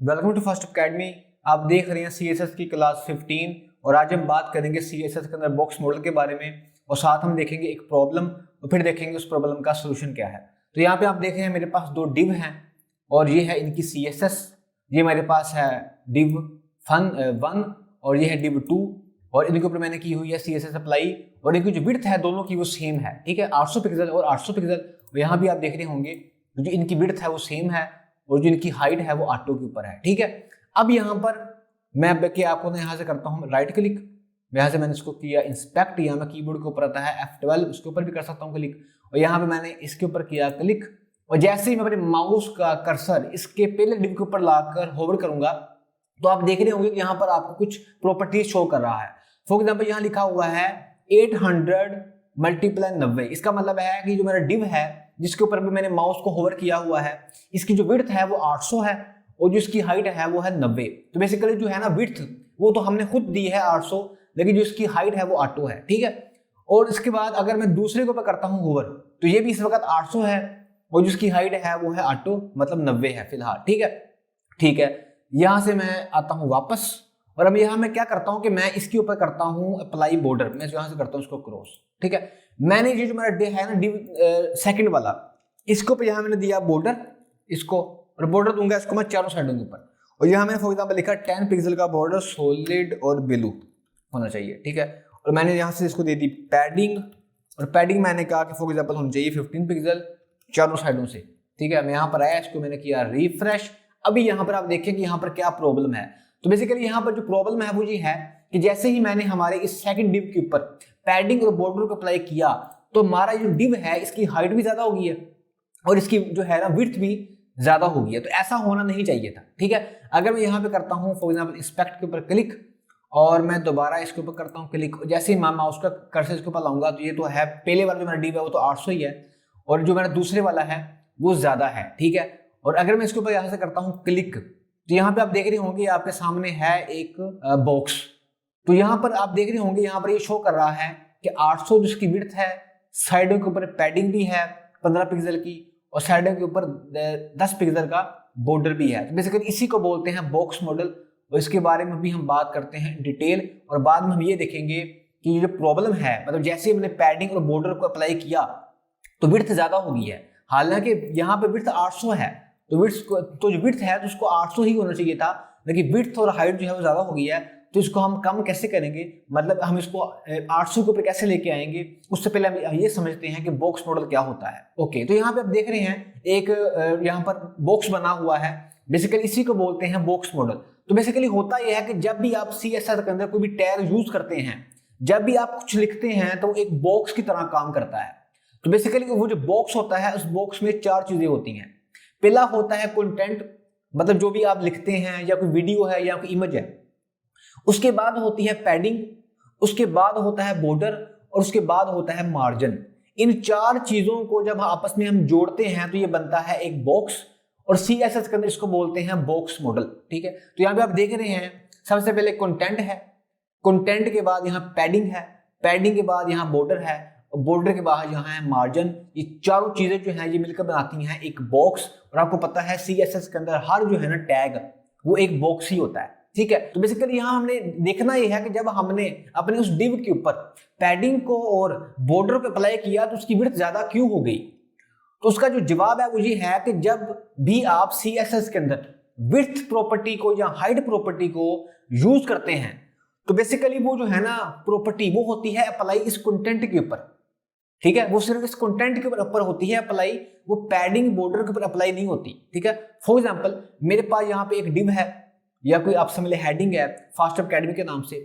Welcome to first academy. आप देख रहे हैं CSS की क्लास 15 और आज हम बात करेंगे CSS के अंदर बॉक्स मॉडल के बारे में और साथ हम देखेंगे एक प्रॉब्लम और फिर देखेंगे उस प्रॉब्लम का सोल्यूशन क्या है। तो यहाँ पे आप देख रहे हैं मेरे पास दो डिव हैं और ये है इनकी CSS। ये मेरे पास है div 1 और ये है div 2 और इनके ऊपर मैंने की हुई है CSS अप्लाई और इनकी जो विड्थ है दोनों की वो सेम है, ठीक है, 800 पिक्सल और 800 पिक्सल। और यहाँ भी आप देख रहे होंगे जो इनकी विड्थ है वो सेम है और जो इनकी हाइट है वो ऑटो के ऊपर है, ठीक है। अब यहाँ पर मैं आपको ना यहाँ से करता हूँ राइट क्लिक, यहाँ से मैंने इसको किया इंस्पेक्ट, यहाँ में कीबोर्ड के ऊपर आता है F12, उसके ऊपर भी कर सकता हूँ क्लिक और यहाँ पे मैंने इसके ऊपर किया क्लिक और जैसे ही मैं अपने माउस का कर्सर इसके पहले डिव के ऊपर लाकर होवर करूंगा तो आप देख रहे होंगे कि यहाँ पर आपको कुछ प्रॉपर्टीज शो कर रहा है। फॉर एग्जाम्पल यहाँ लिखा हुआ है 800 मल्टीप्लाई 90। इसका मतलब है कि जो मेरा डिव है जिसके ऊपर भी मैंने माउस को होवर किया हुआ है इसकी जो विड्थ है वो 800 है और जो इसकी हाइट है वो है 90। तो बेसिकली जो है ना विड्थ वो तो हमने खुद दी है 800, लेकिन जो इसकी हाइट है वो ऑटो है, ठीक है। और इसके बाद अगर मैं दूसरे के ऊपर करता हूँ होवर तो ये भी इस वक्त 800 है और जिसकी हाइट है वो है ऑटो मतलब 90 है फिलहाल, ठीक है। ठीक है, यहां से मैं आता हूं वापस और अब यहां मैं क्या करता हूं कि मैं इसके ऊपर करता हूं अप्लाई बॉर्डर। मैं यहां से करता हूं इसको क्रॉस, ठीक है। मैंने ये जो मेरा डे है ना डिव सेकंड वाला, इसके ऊपर यहां मैंने दिया बॉर्डर, इसको और बॉर्डर दूंगा इसको मैं चारों साइडों के ऊपर और यहां मैंने फॉर एग्जांपल लिखा 10 पिक्सल का बॉर्डर सॉलिड और ब्लू होना चाहिए, ठीक है। और मैंने यहां से इसको दे दी पैडिंग और पैडिंग मैंने कहा कि फॉर एग्जांपल होनी चाहिए 15 पिक्सल चारों साइडों से, ठीक है। मैं यहाँ पर आया, इसको मैंने किया रिफ्रेश। अभी यहाँ पर आप देखें कि यहाँ पर क्या प्रॉब्लम है। तो बेसिकली यहाँ पर जो प्रॉब्लम है वो ये है कि जैसे ही मैंने हमारे इस सेकंड डिव के ऊपर पैडिंग और बॉर्डर को अप्लाई किया तो हमारा जो डिव है इसकी हाइट भी ज्यादा हो गई है और इसकी जो है ना विड्थ भी ज्यादा हो गई है। तो ऐसा होना नहीं चाहिए था, ठीक है। अगर मैं यहाँ पे करता हूँ फॉर एग्जाम्पल इंस्पेक्ट के ऊपर क्लिक और मैं दोबारा इसके ऊपर करता हूँ क्लिक, जैसे ही मैं माउस का कर्सर इसके ऊपर लाऊंगा तो ये तो है पहले वाला जो मेरा डिव है वो तो 800 ही है और जो मेरा दूसरे वाला है वो ज्यादा है, ठीक है। और अगर मैं इसके ऊपर यहां से करता हूं क्लिक तो यहाँ पे आप देख रहे होंगे आपके सामने है एक बॉक्स। तो यहाँ पर आप देख रहे होंगे यहाँ पर ये शो कर रहा है कि 800 जिसकी विड्थ है, साइडों के ऊपर पैडिंग भी है 15 पिक्सल की और साइडों के ऊपर 10 पिक्सल का बॉर्डर भी है। तो बेसिकली इसी को बोलते हैं बॉक्स मॉडल और इसके बारे में भी हम बात करते हैं डिटेल और बाद में हम ये देखेंगे कि ये जो प्रॉब्लम है मतलब जैसे हमने पैडिंग और बॉर्डर को अप्लाई किया तो विड्थ ज्यादा हो गई है, हालांकि यहाँ पे विड्थ 800 है तो जो विड्थ है तो उसको 800 ही होना चाहिए था, लेकिन विड्थ और हाइट जो है वो ज्यादा हो गई है। तो इसको हम कम कैसे करेंगे, मतलब हम इसको 800 के ऊपर कैसे लेके आएंगे, उससे पहले हम ये समझते हैं कि बॉक्स मॉडल क्या होता है। ओके, तो यहाँ पे आप देख रहे हैं एक यहाँ पर बॉक्स बना हुआ है, बेसिकली इसी को बोलते हैं बॉक्स मॉडल। तो बेसिकली होता यह है कि जब भी आप CSS के अंदर कोई भी टैग यूज करते हैं, जब भी आप कुछ लिखते हैं तो एक बॉक्स की तरह काम करता है। तो बेसिकली वो जो बॉक्स होता है उस बॉक्स में 4 चीजें होती हैं। पहला होता है कंटेंट, मतलब जो भी आप लिखते हैं या कोई वीडियो है या कोई इमेज है। उसके बाद होती है पैडिंग, उसके बाद होता है बॉर्डर और उसके बाद होता है मार्जिन। इन 4 चीजों को जब आपस में हम जोड़ते हैं तो ये बनता है एक बॉक्स और CSS के अंदर इसको बोलते हैं बॉक्स मॉडल, ठीक है। तो यहाँ पे आप देख रहे हैं सबसे पहले कंटेंट है, कंटेंट के बाद यहाँ पैडिंग है, पैडिंग के बाद यहाँ बॉर्डर है, बॉर्डर के बाहर यहाँ है मार्जिन। ये चारों चीजें जो हैं ये मिलकर बनाती हैं एक बॉक्स। और आपको पता है CSS के अंदर हर जो है ना टैग वो एक बॉक्स ही होता है, ठीक है। तो बेसिकली यहाँ हमने देखना ये है कि जब हमने अपने उस डिव के ऊपर पैडिंग को और बॉर्डर को अप्लाई किया तो उसकी विड्थ ज्यादा क्यों हो गई। तो उसका जो जवाब है वो ये है कि जब भी आप CSS के अंदर विड्थ प्रॉपर्टी को या हाइट प्रॉपर्टी को यूज करते हैं तो बेसिकली वो जो है ना प्रॉपर्टी वो होती है अप्लाई इस कंटेंट के ऊपर, ठीक है। वो सिर्फ इस कंटेंट के ऊपर होती है अप्लाई, वो पैडिंग बॉर्डर के ऊपर अप्लाई नहीं होती, ठीक है। फॉर एग्जांपल मेरे पास यहाँ पे एक डिव है या कोई आपसे मिले हेडिंग है फास्ट अकेडमी के नाम से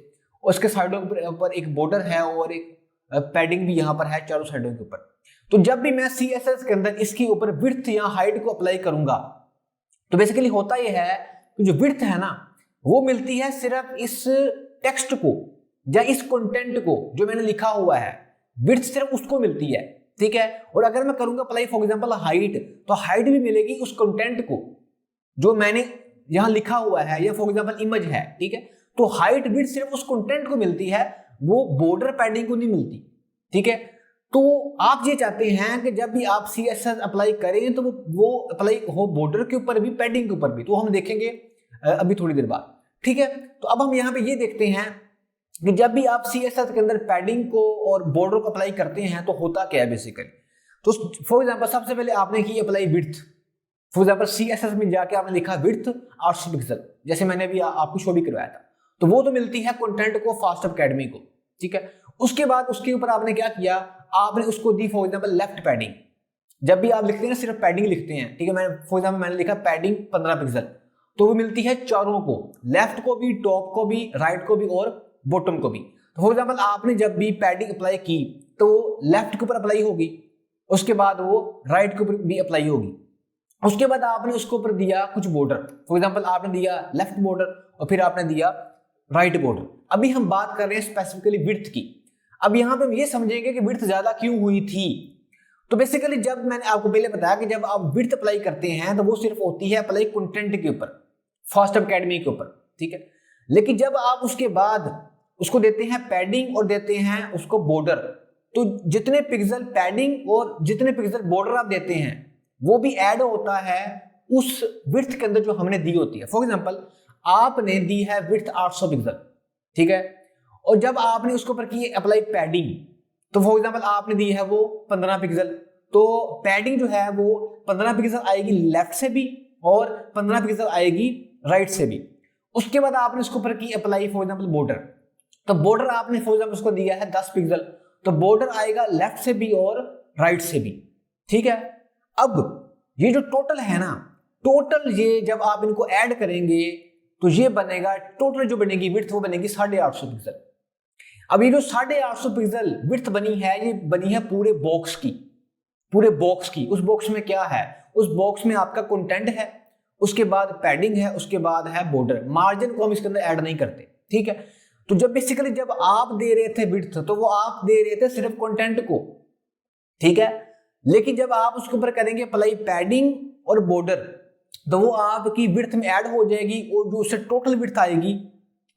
और उसके साइडों के ऊपर एक बॉर्डर है और एक पैडिंग भी यहाँ पर है चारों साइडों के ऊपर। तो जब भी मैं CSS के अंदर इसके ऊपर विड्थ या हाइट को अप्लाई करूंगा तो बेसिकली होता यह है कि जो विड्थ है ना वो मिलती है सिर्फ इस टेक्स्ट को या इस कंटेंट को जो मैंने लिखा हुआ है, विड्थ सिर्फ उसको मिलती है, ठीक है। और अगर मैं करूंगा अप्लाई फॉर एग्जांपल हाइट तो हाइट भी मिलेगी उस कंटेंट को जो मैंने यहां लिखा हुआ है या फॉर एग्जांपल इमेज है, ठीक है। तो हाइट विड्थ सिर्फ उस कंटेंट को मिलती है, वो बॉर्डर पैडिंग को नहीं मिलती, ठीक है। तो आप ये चाहते हैं कि जब भी आप CSS अप्लाई करें तो वो अप्लाई हो बॉर्डर के ऊपर भी पैडिंग के ऊपर भी। तो हम देखेंगे अभी थोड़ी देर बाद। ठीक है, तो अब हम यहाँ पे ये देखते हैं कि जब भी आप CSS के अंदर पैडिंग को और बॉर्डर को अप्लाई करते हैं तो होता क्या है बेसिकली। तो फॉर एग्जांपल सबसे पहले आपने की apply width. For example CSS में जाके आपने लिखा विड्थ 800 पिक्सल, जैसे मैंने अभी आपको शो भी करवाया था, तो वो तो मिलती है कंटेंट को फास्टअप अकेडमी को। ठीक है, उसके बाद उसके ऊपर आपने क्या किया, आपने उसको दी फॉर एग्जांपल लेफ्ट पैडिंग। जब भी आप लिखते हैं ना सिर्फ पैडिंग लिखते हैं, ठीक है, मैंने फॉर एग्जांपल मैंने लिखा पैडिंग 15 पिक्सल, तो वो मिलती है चारों को, लेफ्ट को भी, टॉप को भी, राइट को भी और बॉटम को भी। तो फॉर एग्जांपल आपने जब भी पैडिंग अप्लाई की तो लेफ्ट के ऊपर अप्लाई होगी, उसके बाद वो राइट के ऊपर भी अप्लाई होगी, उसके बाद आपने उसके ऊपर दिया कुछ बॉर्डर। फॉर एग्जांपल आपने दिया लेफ्ट बॉर्डर और फिर आपने दिया राइट बॉर्डर। अभी हम बात कर रहे हैं स्पेसिफिकली विड्थ की। अब यहां पे हम ये समझेंगे कि विड्थ ज्यादा क्यों हुई थी। तो बेसिकली जब मैंने आपको पहले बताया कि जब आप विड्थ अप्लाई करते हैं तो वो सिर्फ होती है अप्लाई कंटेंट के ऊपर, फास्टअप अकेडमी के ऊपर। ठीक है, लेकिन जब आप उसके बाद उसको देते हैं पैडिंग और देते हैं उसको बॉर्डर, तो जितने पिक्सल पैडिंग और जितने पिक्सल बॉर्डर आप देते हैं वो भी ऐड होता है उस विड्थ के अंदर जो हमने दी होती है। फॉर एग्जांपल आपने दी है विड्थ 800 पिक्सल, ठीक है, और जब आपने उसके ऊपर की अप्लाई पैडिंग, तो फॉर एग्जांपल आपने दी है वो 15 पिक्सल, तो पैडिंग जो है वो 15 पिक्सल आएगी लेफ्ट से भी और 15 पिक्सल आएगी राइट से भी। उसके बाद आपने उसके ऊपर की अप्लाई फॉर एग्जांपल बॉर्डर, तो बॉर्डर आपने फॉर एग्जांपल उसको दिया है 10 पिक्सल, तो बॉर्डर आएगा लेफ्ट से भी और राइट से भी। ठीक है, अब ये जो टोटल है ना, टोटल ये जब आप इनको ऐड करेंगे तो ये बनेगा, टोटल जो बनेगी विड्थ वो बनेगी 850 पिक्सल। अब ये जो 850 पिक्सल विड्थ बनी है, ये बनी है पूरे बॉक्स की, पूरे बॉक्स की। उस बॉक्स में क्या है, उस बॉक्स में आपका कंटेंट है, उसके बाद पैडिंग है, उसके बाद है बॉर्डर। मार्जिन को हम इसके अंदर ऐड नहीं करते। ठीक है, तो जब बेसिकली जब आप दे रहे थे विड्थ तो वो आप दे रहे थे सिर्फ कंटेंट को। ठीक है, लेकिन जब आप उसके ऊपर करेंगे अप्लाई पैडिंग और बॉर्डर, तो वो आपकी विड्थ में ऐड हो जाएगी और जो उससे टोटल विड्थ आएगी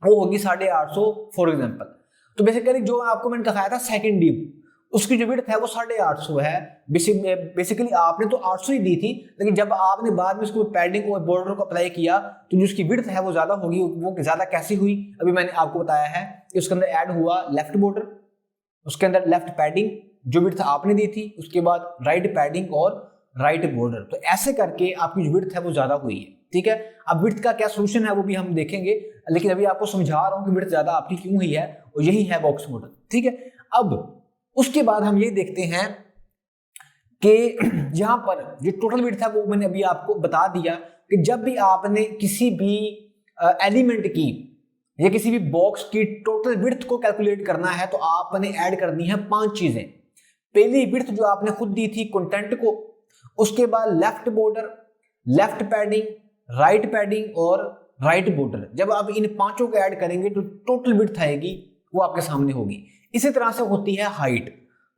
वो होगी 850 फॉर एग्जांपल। तो बेसिकली जो आपको मैंने दिखाया था सेकंड डिव, उसकी जो विड्थ है वो 850 है। बेसिकली आपने तो 800 ही दी थी, लेकिन जब आपने बाद में उसको पैडिंग और बॉर्डर को अप्लाई किया तो जो उसकी विड्थ है वो ज्यादा होगी। वो ज्यादा कैसी हुई, अभी मैंने आपको बताया है कि उसके अंदर ऐड हुआ लेफ्ट बॉर्डर, उसके अंदर लेफ्ट पैडिंग जो विड्थ आपने दी थी, उसके बाद राइट पैडिंग और राइट बॉर्डर। तो ऐसे करके आपकी जो विड्थ है वो ज्यादा हुई है। ठीक है, अब विड्थ का क्या सोल्यूशन है वो भी हम देखेंगे, लेकिन अभी आपको समझा रहा हूं कि विड्थ ज्यादा आपकी क्यों हुई है, और यही है बॉक्स मॉडल। ठीक है, अब उसके बाद हम ये देखते हैं कि यहां पर जो टोटल विड्थ है वो मैंने अभी आपको बता दिया कि जब भी आपने किसी भी एलिमेंट की या किसी भी बॉक्स की टोटल विड्थ को कैलकुलेट करना है तो आपने ऐड करनी है 5 चीजें। पहली विड्थ जो आपने खुद दी थी कंटेंट को, उसके बाद left border, left padding, right padding और राइट बॉर्डर। जब आप इन पांचों को ऐड करेंगे तो टोटल विड्थ आएगी वो आपके सामने होगी। इसी तरह से होती है हाइट।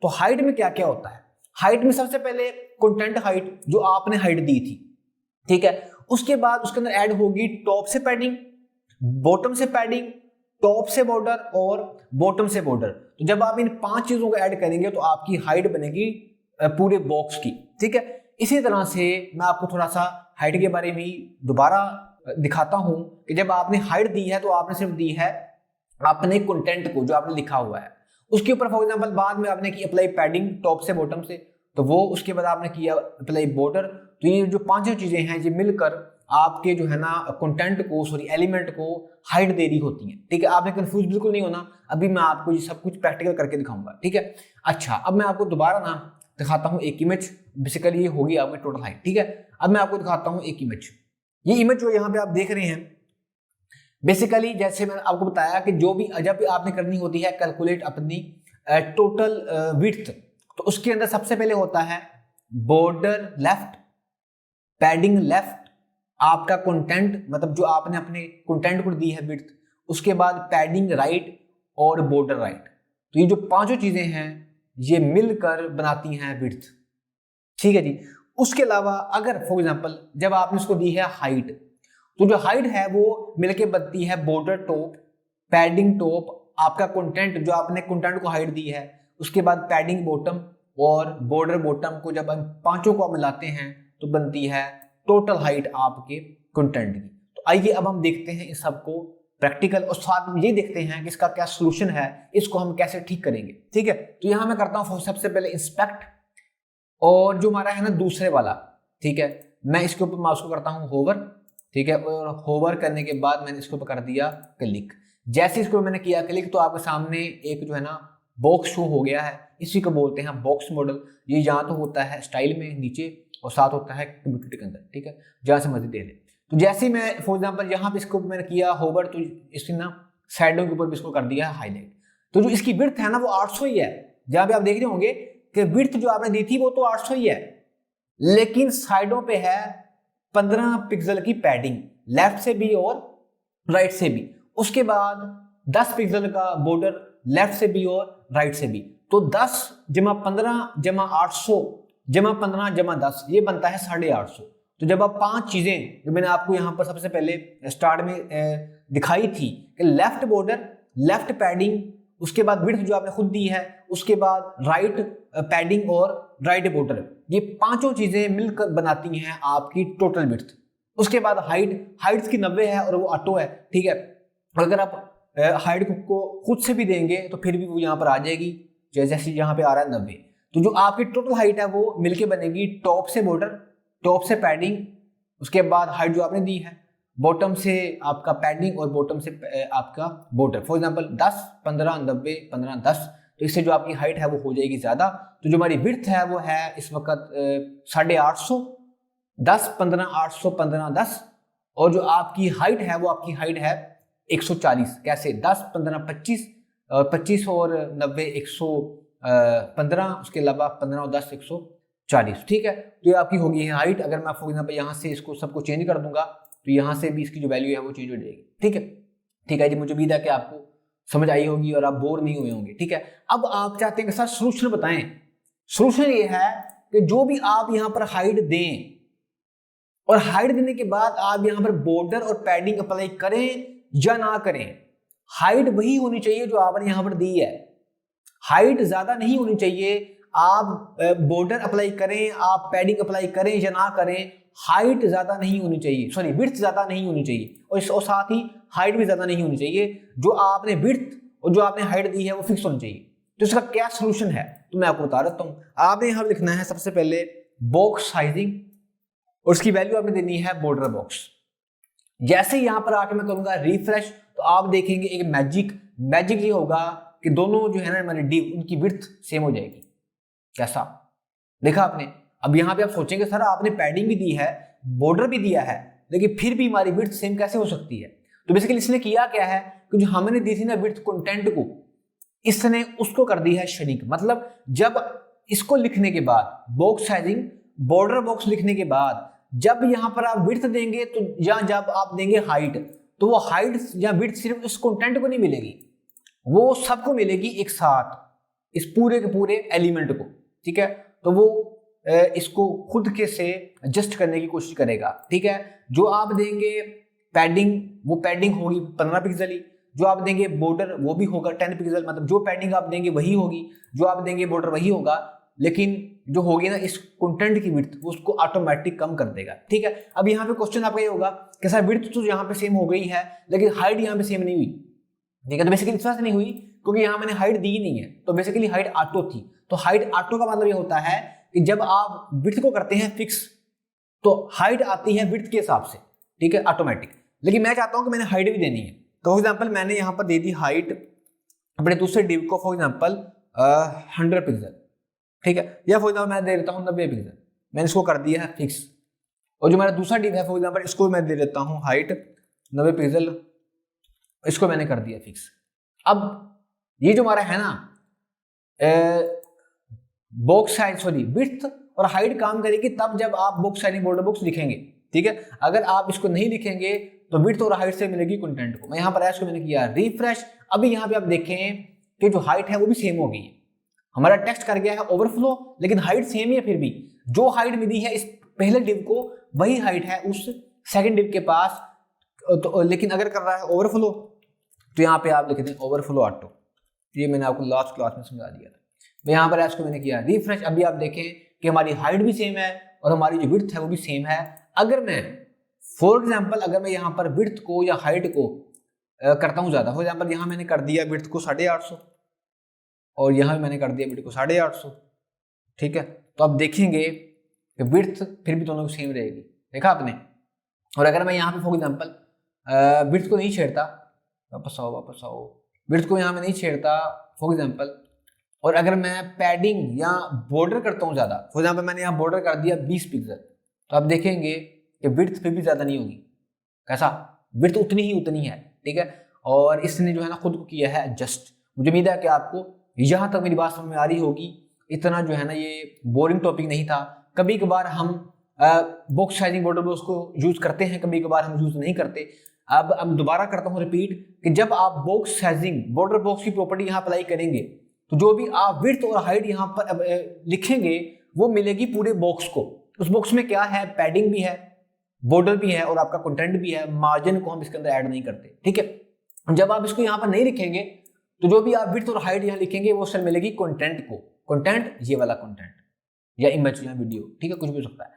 तो हाइट में क्या क्या होता है, हाइट में सबसे पहले कंटेंट हाइट जो आपने हाइट दी थी। ठीक है, उसके बाद उसके अंदर ऐड होगी टॉप से पैडिंग, बॉटम से पैडिंग, टॉप से बॉर्डर और बॉटम से बॉर्डर। तो जब आप इन 5 चीजों को ऐड करेंगे तो आपकी हाइट बनेगी पूरे बॉक्स की। ठीक है, इसी तरह से मैं आपको थोड़ा सा हाइट के बारे में दोबारा दिखाता हूं कि जब आपने हाइट दी है तो आपने सिर्फ दी है अपने कंटेंट को जो आपने लिखा हुआ है, उसके ऊपर फॉर एग्जांपल बाद में आपने की अप्लाई पैडिंग टॉप से बॉटम से, तो वो उसके बाद आपने किया अप्लाई बॉर्डर। तो ये जो 5 चीजें हैं ये मिलकर आपके जो है ना कंटेंट को, सॉरी एलिमेंट को हाइट दे रही होती है। ठीक है, आपने कंफ्यूज बिल्कुल नहीं होना, अभी मैं आपको ये सब कुछ प्रैक्टिकल करके दिखाऊंगा। ठीक है, अच्छा अब मैं आपको दोबारा ना दिखाता हूं एक इमेज। बेसिकली ये होगी आपकी टोटल हाइट। ठीक है, अब मैं आपको दिखाता हूं एक इमेज। ये इमेज जो यहाँ पे आप देख रहे हैं, बेसिकली जैसे मैंने आपको बताया कि जो भी जब भी आपने करनी होती है कैलकुलेट अपनी टोटल विड्थ, तो उसके अंदर सबसे पहले होता है बॉर्डर लेफ्ट, पैडिंग लेफ्ट, आपका कंटेंट मतलब जो आपने अपने कंटेंट को दी है विड्थ, उसके बाद पैडिंग राइट और बॉर्डर राइट। तो ये जो 5 चीजें हैं ये मिलकर बनाती हैं विड्थ। ठीक है जी, उसके अलावा अगर फॉर एग्जांपल जब आपने उसको दी है हाइट, तो जो हाइट है वो मिलके बनती है बॉर्डर टॉप, पैडिंग टॉप, आपका कंटेंट जो आपने कंटेंट को हाइट दी है, उसके बाद पैडिंग बॉटम और बॉर्डर बॉटम को जब हम 5 को मिलाते हैं तो बनती है टोटल हाइट आपके कंटेंट की। तो आइए अब हम देखते हैं इस सबको प्रैक्टिकल, और साथ में ये देखते हैं कि इसका क्या सोल्यूशन है, इसको हम कैसे ठीक करेंगे। ठीक है, तो यहां मैं करता हूं सबसे पहले इंस्पेक्ट, और जो हमारा है ना दूसरे वाला, ठीक है, मैं इसके ऊपर माउस को करता हूं होवर, ठीक है, और होवर करने के बाद मैंने इसके ऊपर कर दिया क्लिक। जैसे इसको मैंने किया क्लिक तो आपके सामने एक जो है ना बॉक्स शो हो गया है, इसी को बोलते हैं बॉक्स मॉडल। ये जहाँ तो होता है स्टाइल में नीचे और साथ होता है कंप्यूटर के अंदर, ठीक है, जहाँ से मर्जी दे लें। तो जैसे मैं फॉर एग्जांपल यहाँ पे इसको मैंने किया होवर, तो इसकी ना साइडों के ऊपर भी इसको कर दिया हाईलाइट। तो जो इसकी विड्थ है ना वो 800 ही है। जहाँ पे आप देख रहे होंगे कि विड्थ जो आपने दी थी वो तो 800 ही है, लेकिन साइडों पे है 15 पिक्सल की पैडिंग, लेफ्ट से भी और राइट से भी। उसके बाद 10 पिक्सल का बॉर्डर लेफ्ट से भी और राइट से भी। तो 10 जमा 15 जमा 800 जमा 15 जमा 10 ये बनता है 850। तो जब आप 5 चीजें जो मैंने आपको यहाँ पर सबसे पहले स्टार्ट में दिखाई थी कि लेफ्ट बॉर्डर, लेफ्ट पैडिंग, उसके बाद विड्थ जो आपने खुद दी है, उसके बाद राइट पैडिंग और राइट बॉर्डर, ये पांचों चीजें मिलकर बनाती हैं आपकी टोटल विड्थ। उसके बाद हाइट की 90 है और वो ऑटो है, ठीक है। अगर आप हाइट को खुद से भी देंगे तो फिर भी वो यहाँ पर आ जाएगी, जैसे यहाँ पे आ रहा है 90। तो जो आपकी टोटल हाइट है वो मिलके बनेगी टॉप से बॉर्डर, टॉप से पैडिंग, उसके बाद हाइट जो आपने दी है, बॉटम से आपका पैडिंग और बॉटम से आपका बॉर्डर। फॉर एग्जांपल 10 15 90 15 10, तो इससे जो आपकी हाइट है वो हो जाएगी ज्यादा। तो जो हमारी विड्थ है वो है इस वक्त 850, 10 15 800 15 10, और जो आपकी हाइट है वो आपकी हाइट है 140। कैसे? 10 15 25, 25 और 90 115, उसके अलावा 15 और 10 140, ठीक है। तो ये आपकी होगी है हाइट। अगर मैं फॉर एग्जांपल यहाँ से इसको सबको चेंज कर दूंगा तो यहाँ से भी इसकी जो वैल्यू है वो चेंज हो जाएगी, ठीक है। ठीक है जी, मुझे उम्मीद है कि आपको समझ आई होगी और आप बोर नहीं हुए होंगे, ठीक है। अब आप चाहते हैं कि सर सोल्यूशन बताएं। सोल्यूशन ये है कि जो भी आप यहाँ पर हाइट दें और हाइट देने के बाद आप यहाँ पर बॉर्डर और पैडिंग अप्लाई करें या ना करें, हाइट वही होनी चाहिए जो आपने यहाँ पर दी है। हाइट ज्यादा नहीं होनी चाहिए। आप बॉर्डर अप्लाई करें, आप पैडिंग अप्लाई करें या ना करें, हाइट ज्यादा नहीं होनी चाहिए, सॉरी विड्थ ज्यादा नहीं होनी चाहिए, और साथ ही हाइट भी ज्यादा नहीं होनी चाहिए। जो आपने विड्थ और जो आपने हाइट दी है वो फिक्स होनी चाहिए। तो इसका क्या सोल्यूशन है तो मैं आपको बता देता हूं। आपने यहां लिखना है सबसे पहले बॉक्स साइजिंग, और उसकी वैल्यू आपने देनी है बॉर्डर बॉक्स। जैसे यहां पर आके मैं करूंगा रिफ्रेश, तो आप देखेंगे एक मैजिक ये होगा कि दोनों जो है ना हमारे डिव, उनकी विड्थ सेम हो जाएगी। कैसा देखा आपने? अब यहाँ पे आप सोचेंगे सर आपने पैडिंग भी दी है, बॉर्डर भी दिया है, लेकिन फिर भी हमारी विड्थ सेम कैसे हो सकती है? तो बेसिकली इसने किया क्या है कि जो हमने दी थी ना विड्थ कंटेंट को, इसने उसको कर दी है श्रिंक। मतलब जब इसको लिखने के बाद बॉक्स साइजिंग, बॉर्डर बॉक्स लिखने के बाद जब यहाँ पर आप विड्थ देंगे तो या जब आप देंगे हाइट, तो वो हाइट या विड्थ सिर्फ इस कंटेंट को नहीं मिलेगी, वो सबको मिलेगी एक साथ, इस पूरे के पूरे एलिमेंट को, ठीक है। तो वो इसको खुद के से एडजस्ट करने की कोशिश करेगा, ठीक है। जो आप देंगे पैडिंग, वो पैडिंग होगी 15 पिक्सल ही, जो आप देंगे बॉर्डर वो भी होगा 10 पिक्सल, मतलब जो पैडिंग आप देंगे वही होगी, जो आप देंगे बॉर्डर वही होगा, लेकिन जो होगी ना इस कंटेंट की विड्थ वो उसको ऑटोमेटिक कम कर देगा, ठीक है। अब यहाँ पे क्वेश्चन आपका ये होगा कि सर विड्थ तो यहाँ पे सेम हो गई है लेकिन हाइट यहाँ पे सेम नहीं हुई, ठीक है। तो बेसिकली इस वजह से नहीं हुई क्योंकि यहाँ मैंने हाइट दी नहीं है, तो बेसिकली हाइट ऑटो थी। तो हाइट ऑटो का मतलब ये होता है कि जब आप विड्थ को करते हैं फिक्स तो हाइट आती है विड्थ के हिसाब से, ठीक है, ऑटोमेटिक। लेकिन मैं चाहता हूं कि मैंने हाइट भी देनी है, तो फॉर एग्जांपल मैंने यहां पर दे दी हाइट अपने दूसरे डिव को, फॉर एग्जांपल 100 पिक्सल, ठीक है, या फॉर एग्जांपल मैं दे देता हूं 90 पिक्सल, मैंने इसको कर दिया है फिक्स। और जो मेरा दूसरा डिव है फॉर एग्जांपल इसको मैं दे देता हूं हाइट 90 पिक्सल, इसको मैंने कर दिया फिक्स। अब ये जो हमारा है ना बॉक्स साइज, सॉरी विड्थ और हाइट काम करेगी तब जब आप बॉक्स साइजिंग बॉर्डर बॉक्स लिखेंगे, ठीक है। अगर आप इसको नहीं लिखेंगे तो विड्थ और हाइट से मिलेगी कंटेंट को। मैं यहाँ पर ऐश को मैंने किया रिफ्रेश, अभी यहाँ पे आप देखें कि जो हाइट है वो भी सेम हो गई है, हमारा टेक्स्ट कर गया है ओवरफ्लो, लेकिन हाइट सेम ही है। फिर भी जो हाइट मिली है इस पहले डिव को वही हाइट है उस सेकेंड डिव के पास, तो लेकिन अगर कर रहा है ओवरफ्लो तो यहाँ पे आप लिख दें ओवरफ्लो ऑटो। ये मैंने आपको लास्ट क्लास में समझा दिया था। मैं यहाँ पर इसको मैंने किया रिफ्रेश, अभी आप देखें कि हमारी हाइट भी सेम है और हमारी जो विड्थ है वो भी सेम है। अगर मैं फॉर एग्जाम्पल अगर मैं यहाँ पर विड्थ को या हाइट को करता हूँ ज़्यादा, फॉर एग्जाम्पल यहाँ मैंने कर दिया विड्थ को 850 और यहाँ भी मैंने कर दिया विड्थ को 850, ठीक है। तो आप देखेंगे कि विड्थ फिर भी दोनों की सेम रहेगी, देखा आपने। और अगर मैं यहाँ पे फॉर एग्जाम्पल विड्थ को नहीं छेड़ता, वापस आओ, विड्थ को यहाँ में नहीं छेड़ता फॉर एग्जाम्पल, और अगर मैं पैडिंग या बॉर्डर करता हूँ ज़्यादा, फॉर एग्जाम्पल मैंने यहाँ बॉर्डर कर दिया 20 पिक्सल, तो आप देखेंगे कि विड्थ फिर भी ज़्यादा नहीं होगी। कैसा? विड्थ उतनी है, ठीक है। और इसने जो है ना खुद को किया है एडजस्ट। मुझे उम्मीद है कि आपको यहाँ तक मेरी बात समझ में आ रही होगी। इतना जो है ना ये बोरिंग टॉपिक नहीं था। कभी कभार हम बॉक्स साइजिंग बॉर्डर बॉक्स को यूज करते हैं, कभी कभार हम यूज नहीं करते। अब दोबारा करता हूँ रिपीट कि जब आप बॉक्स साइजिंग बॉर्डर बॉक्स की प्रॉपर्टी यहाँ अप्लाई करेंगे तो जो भी आप विड्थ और हाइट यहाँ पर लिखेंगे वो मिलेगी पूरे बॉक्स को। उस बॉक्स में क्या है? पैडिंग भी है, बॉर्डर भी है और आपका कंटेंट भी है। मार्जिन को हम इसके अंदर ऐड नहीं करते, ठीक है। जब आप इसको यहाँ पर नहीं लिखेंगे तो जो भी आप विड्थ और हाइट यहाँ लिखेंगे वो सर मिलेगी कंटेंट को। कंटेंट ये वाला कंटेंट या इमेज या वीडियो, ठीक है, कुछ भी हो सकता है,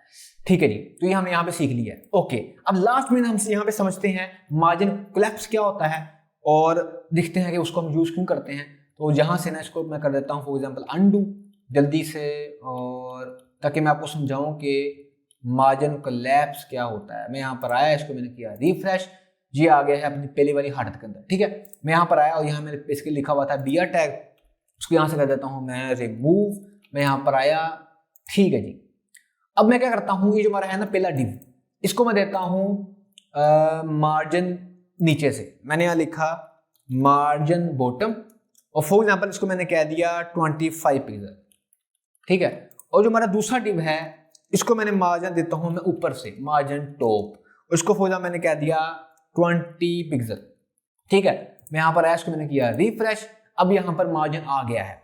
ठीक है जी। तो ये हमने यहाँ पे सीख लिया है। ओके, अब लास्ट में हम यहाँ पे समझते हैं मार्जिन कोलैप्स क्या होता है और देखते हैं कि उसको हम यूज क्यों करते हैं। तो जहाँ से ना इसको मैं कर देता हूँ फॉर एग्जाम्पल अनडू जल्दी से, और ताकि मैं आपको समझाऊं कि मार्जिन कोलैप्स क्या होता है। मैं यहाँ पर आया, इसको मैंने किया रिफ्रेश, ये आ गया है अपनी पहली वाली हार्ट के अंदर, ठीक है। मैं यहाँ पर आया और यहाँ मैंने इसके लिखा हुआ था बियर टैग, उसको यहाँ से कर देता हूँ मैं रिमूव। मैं यहाँ पर आया, ठीक है जी। अब मैं क्या करता हूँ, ये जो हमारा है ना पहला डिव, इसको मैं देता हूँ मार्जिन नीचे से। मैंने यहाँ लिखा मार्जिन बॉटम और फॉर एग्जाम्पल इसको मैंने कह दिया 25 पिक्सल, ठीक है। और जो हमारा दूसरा डिव है इसको मैंने मार्जिन देता हूँ मैं ऊपर से, मार्जिन टॉप, उसको फॉर एग्जाम्पल मैंने कह दिया 20 पिक्सल, ठीक है। मैं यहाँ पर आया, इसको मैंने किया रिफ्रेश, अब यहाँ पर मार्जिन आ गया है।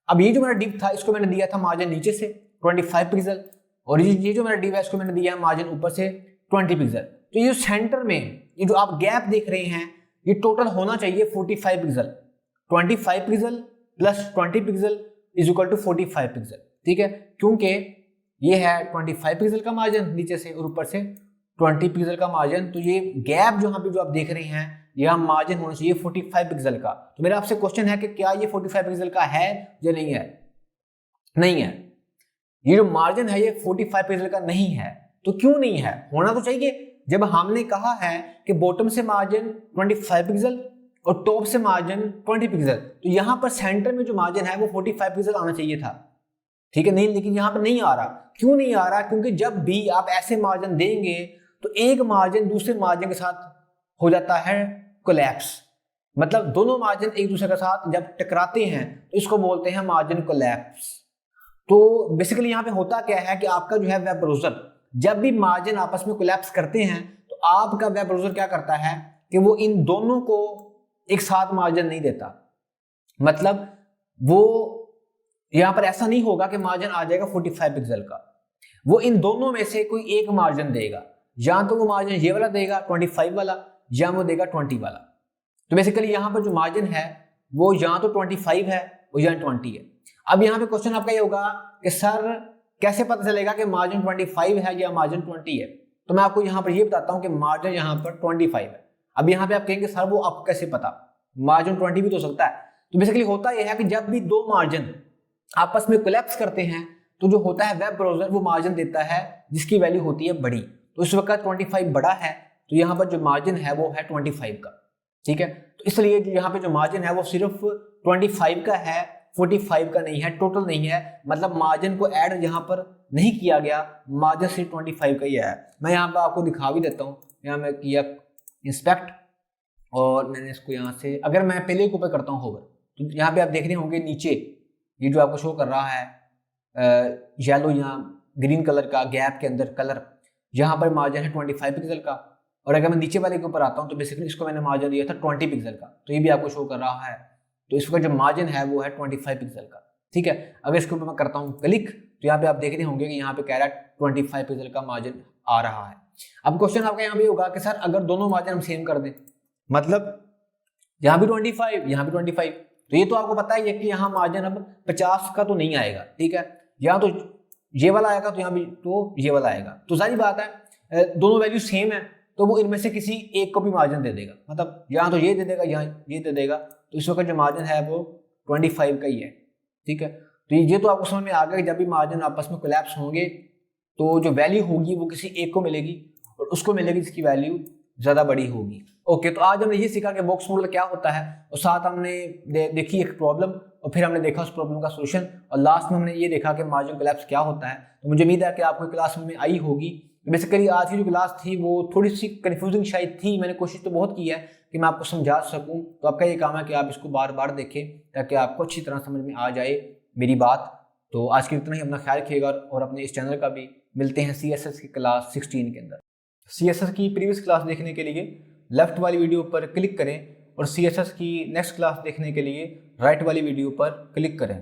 अब ये जो मेरा डिव था इसको मैंने दिया था मार्जिन नीचे से 25 पिक्सल, और ये जो मेरा डिव है इसको मैंने दिया मार्जिन ऊपर से 20 पिक्सल। तो ये सेंटर में ये जो आप गैप देख रहे हैं ये टोटल होना चाहिए 45 pixel. 25 pixel plus 20 pixel is equal to 45 pixel, ठीक है। क्योंकि ये है 25 पिक्सल का मार्जिन नीचे से और ऊपर से 20 पिक्सल का मार्जिन, तो ये गैप जो यहाँ पे जो आप देख रहे हैं यह मार्जिन होना चाहिए 45 पिक्सल का। तो मेरा आपसे क्वेश्चन है कि क्या ये 45 पिक्सल का है या नहीं है? नहीं है। ये जो मार्जिन है ये 45 पिक्सल का नहीं है। तो क्यों नहीं है? होना तो चाहिए। जब हमने कहा है कि बॉटम से मार्जिन 25 पिक्सल और टॉप से मार्जिन 20 पिक्सल, तो यहाँ पर सेंटर में जो मार्जिन है वो 45 पिक्सल आना चाहिए था, ठीक है। नहीं, लेकिन यहाँ पर नहीं आ रहा। क्यों नहीं आ रहा? क्योंकि जब भी आप ऐसे मार्जिन देंगे तो एक मार्जिन दूसरे मार्जिन के साथ हो जाता है कोलैप्स। मतलब दोनों मार्जिन एक दूसरे के साथ जब टकराते हैं तो इसको बोलते हैं मार्जिन कोलैप्स। तो बेसिकली यहाँ पे होता क्या है कि आपका जो है वेब ब्राउज़र जब भी मार्जिन आपस में कोलैप्स करते हैं तो आपका वेब ब्राउज़र क्या करता है कि वो इन दोनों को एक साथ मार्जिन नहीं देता। मतलब वो यहाँ पर ऐसा नहीं होगा कि मार्जिन आ जाएगा 45 पिक्सल का, वो इन दोनों में से कोई एक मार्जिन देगा। या तो वो मार्जिन ये वाला देगा 25 वाला, या वो देगा 20 वाला। तो बेसिकली यहाँ पर जो मार्जिन है वो या तो 25 है और या 20 है। अब यहाँ पे क्वेश्चन आपका ये होगा कि सर कैसे पता चलेगा कि मार्जिन 25 है या मार्जिन 20 है? तो मैं आपको यहाँ पर ये बताता हूँ कि मार्जिन यहाँ पर 25 है। अब यहाँ पे आप कहेंगे सर वो आपको कैसे पता, मार्जिन 20 भी तो हो सकता है। तो बेसिकली होता यह है कि जब भी दो मार्जिन आपस में कोलैप्स करते हैं तो जो होता है वेब ब्राउज़र वो मार्जिन देता है जिसकी वैल्यू होती है बड़ी। तो इस वक्त 25 बड़ा है तो यहाँ पर जो मार्जिन है वो है 25 का, ठीक है। तो इसलिए यहाँ पे जो मार्जिन है वो सिर्फ 25 का है, 45 का नहीं है, टोटल नहीं है। मतलब मार्जिन को ऐड यहाँ पर नहीं किया गया, मार्जिन सिर्फ 25 का ही है। मैं यहाँ पर आपको दिखा भी देता हूँ। यहाँ मैं किया इंस्पेक्ट और मैंने इसको यहाँ से, अगर मैं पहले को ऊपर करता हूँ होवर, तो यहाँ पे आप देख रहे होंगे नीचे ये जो आपको शो कर रहा है येलो या ग्रीन कलर का गैप के अंदर कलर, यहाँ पर मार्जिन है 25 पिक्सल का। और अगर मैं नीचे वाले के ऊपर आता हूँ तो बेसिकली इसको मैंने मार्जिन दिया था 20 पिक्सल का, तो ये भी आपको शो कर रहा है। तो इस वक्त जो मार्जिन है वो है 25 पिक्सल का, ठीक है। अगर इसके ऊपर मैं करता हूँ क्लिक तो यहाँ पे आप देख रहे होंगे कि यहाँ पे कह रहा है 25 पिक्सल का मार्जिन आ रहा है। अब क्वेश्चन आपका यहाँ पे होगा कि सर अगर दोनों मार्जिन हम सेम कर दें, मतलब यहाँ भी 25 यहाँ भी 25, तो ये तो आपको पता ही है कि यहाँ मार्जिन अब 50 का तो नहीं आएगा, ठीक है। यहाँ तो ये वाला आएगा तो यहाँ भी तो ये वाला आएगा। तो सारी बात है दोनों वैल्यू सेम है तो वो इनमें से किसी एक को भी मार्जिन दे देगा, मतलब यहाँ तो ये दे देगा, यहाँ ये दे देगा, तो इस वक्त जो मार्जिन है वो 25 का ही है। ठीक है, तो ये तो आपको समझ में आ गया कि जब भी मार्जिन आपस में कोलैप्स होंगे तो जो वैल्यू होगी वो किसी एक को मिलेगी और उसको मिलेगी जिसकी वैल्यू ज़्यादा बड़ी होगी। ओके, तो आज हमने ये सीखा कि बॉक्स मॉडल क्या होता है, और साथ हमने देखी एक प्रॉब्लम, और फिर हमने देखा उस प्रॉब्लम का सोल्यूशन, और लास्ट में हमने ये देखा कि मार्जिन कोलैप्स क्या होता है। तो मुझे उम्मीद है कि आपको क्लास में आई होगी। बेसिकली आज की जो क्लास थी वो थोड़ी सी कन्फ्यूजिंग शायद थी, मैंने कोशिश तो बहुत की है कि मैं आपको समझा सकूं, तो आपका ये काम है कि आप इसको बार बार देखें ताकि आपको अच्छी तरह समझ में आ जाए मेरी बात। तो आज के इतना ही, अपना ख्याल रखिएगा और अपने इस चैनल का भी। मिलते हैं CSS की क्लास 16 के अंदर। CSS की प्रीवियस क्लास देखने के लिए लेफ्ट वाली वीडियो पर क्लिक करें और CSS की नेक्स्ट क्लास देखने के लिए राइट वाली वीडियो पर क्लिक करें।